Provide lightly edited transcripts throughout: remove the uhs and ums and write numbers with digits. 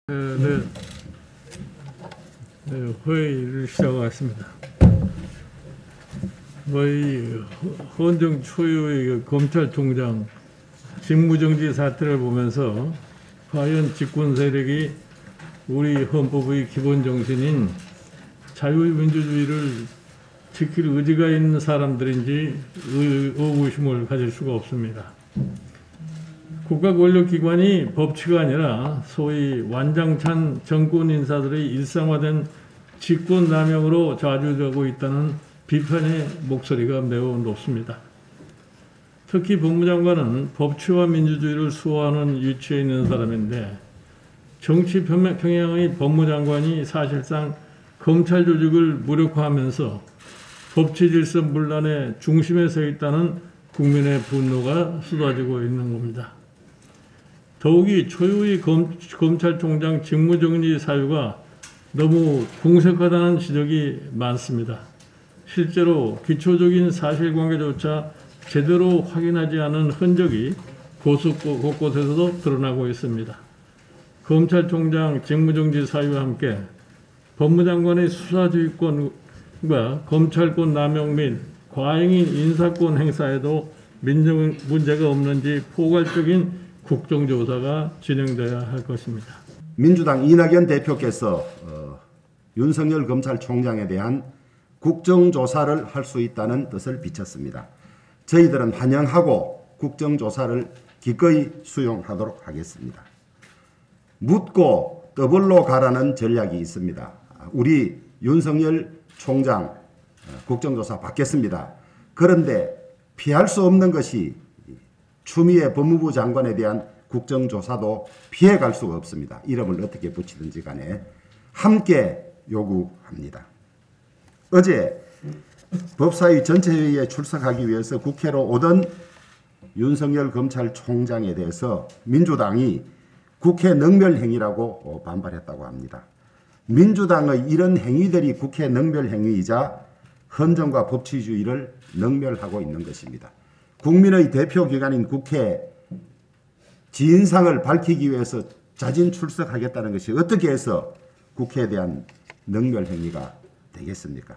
네, 회의를 시작하겠습니다. 이 헌정 초유의 검찰총장 직무정지 사태를 보면서 과연 집권 세력이 우리 헌법의 기본 정신인 자유민주주의를 지킬 의지가 있는 사람들인지 의구심을 가질 수가 없습니다. 국가 권력기관이 법치가 아니라 소위 완장찬 정권 인사들의 일상화된 직권남용으로 좌지우지하고 있다는 비판의 목소리가 매우 높습니다. 특히 법무장관은 법치와 민주주의를 수호하는 위치에 있는 사람인데 정치 평양의 법무장관이 사실상 검찰 조직을 무력화하면서 법치 질서 문란의 중심에 서 있다는 국민의 분노가 쏟아지고 있는 겁니다. 더욱이 초유의 검찰총장 직무정지 사유가 너무 공색하다는 지적이 많습니다. 실제로 기초적인 사실관계조차 제대로 확인하지 않은 흔적이 곳곳에서도 드러나고 있습니다. 검찰총장 직무정지 사유와 함께 법무장관의 수사지휘권과 검찰권 남용 및 과잉인 인사권 행사에도 문제가 없는지 포괄적인 국정조사가 진행돼야 할 것입니다. 민주당 이낙연 대표께서 윤석열 검찰총장에 대한 국정조사를 할 수 있다는 뜻을 비쳤습니다. 저희들은 환영하고 국정조사를 기꺼이 수용하도록 하겠습니다. 묻고 더블로 가라는 전략이 있습니다. 우리 윤석열 총장 국정조사 받겠습니다. 그런데 피할 수 없는 것이 추미애 법무부 장관에 대한 국정조사도 피해갈 수가 없습니다. 이름을 어떻게 붙이든지 간에 함께 요구합니다. 어제 법사위 전체회의에 출석하기 위해서 국회로 오던 윤석열 검찰총장에 대해서 민주당이 국회 능멸행위라고 반발했다고 합니다. 민주당의 이런 행위들이 국회 능멸행위이자 헌정과 법치주의를 능멸하고 있는 것입니다. 국민의 대표기관인 국회 지인상을 밝히기 위해서 자진 출석하겠다는 것이 어떻게 해서 국회에 대한 능멸행위가 되겠습니까?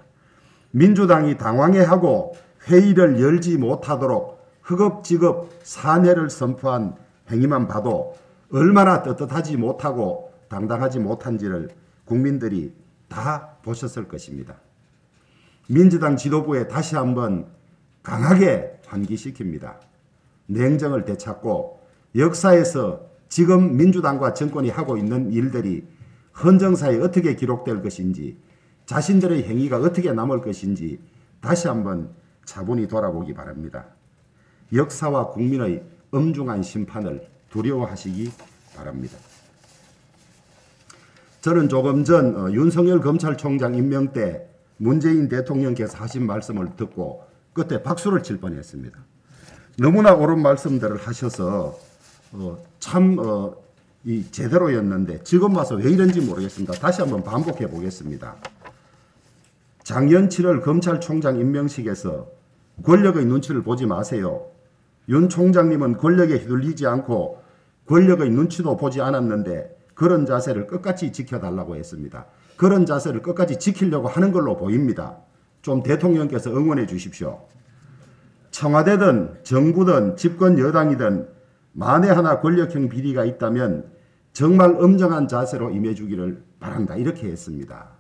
민주당이 당황해하고 회의를 열지 못하도록 허겁지겁 사내를 선포한 행위만 봐도 얼마나 떳떳하지 못하고 당당하지 못한지를 국민들이 다 보셨을 것입니다. 민주당 지도부에 다시 한번 강하게 환기시킵니다. 냉정을 되찾고 역사에서 지금 민주당과 정권이 하고 있는 일들이 헌정사에 어떻게 기록될 것인지 자신들의 행위가 어떻게 남을 것인지 다시 한번 차분히 돌아보기 바랍니다. 역사와 국민의 엄중한 심판을 두려워하시기 바랍니다. 저는 조금 전 윤석열 검찰총장 임명 때 문재인 대통령께서 하신 말씀을 듣고 그때 박수를 칠 뻔했습니다. 너무나 옳은 말씀들을 하셔서 참 제대로였는데 지금 와서 왜 이런지 모르겠습니다. 다시 한번 반복해 보겠습니다. 작년 7월 검찰총장 임명식에서 권력의 눈치를 보지 마세요. 윤 총장님은 권력에 휘둘리지 않고 권력의 눈치도 보지 않았는데 그런 자세를 끝까지 지켜달라고 했습니다. 그런 자세를 끝까지 지키려고 하는 걸로 보입니다. 좀 대통령께서 응원해 주십시오. 청와대든 정부든 집권 여당이든 만에 하나 권력형 비리가 있다면 정말 엄정한 자세로 임해주기를 바란다. 이렇게 했습니다.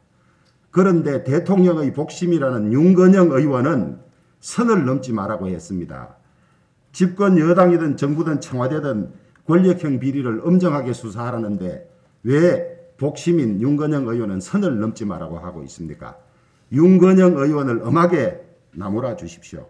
그런데 대통령의 복심이라는 윤건영 의원은 선을 넘지 말라고 했습니다. 집권 여당이든 정부든 청와대든 권력형 비리를 엄정하게 수사하라는데 왜 복심인 윤건영 의원은 선을 넘지 말라고 하고 있습니까? 윤건영 의원을 엄하게 나무라 주십시오.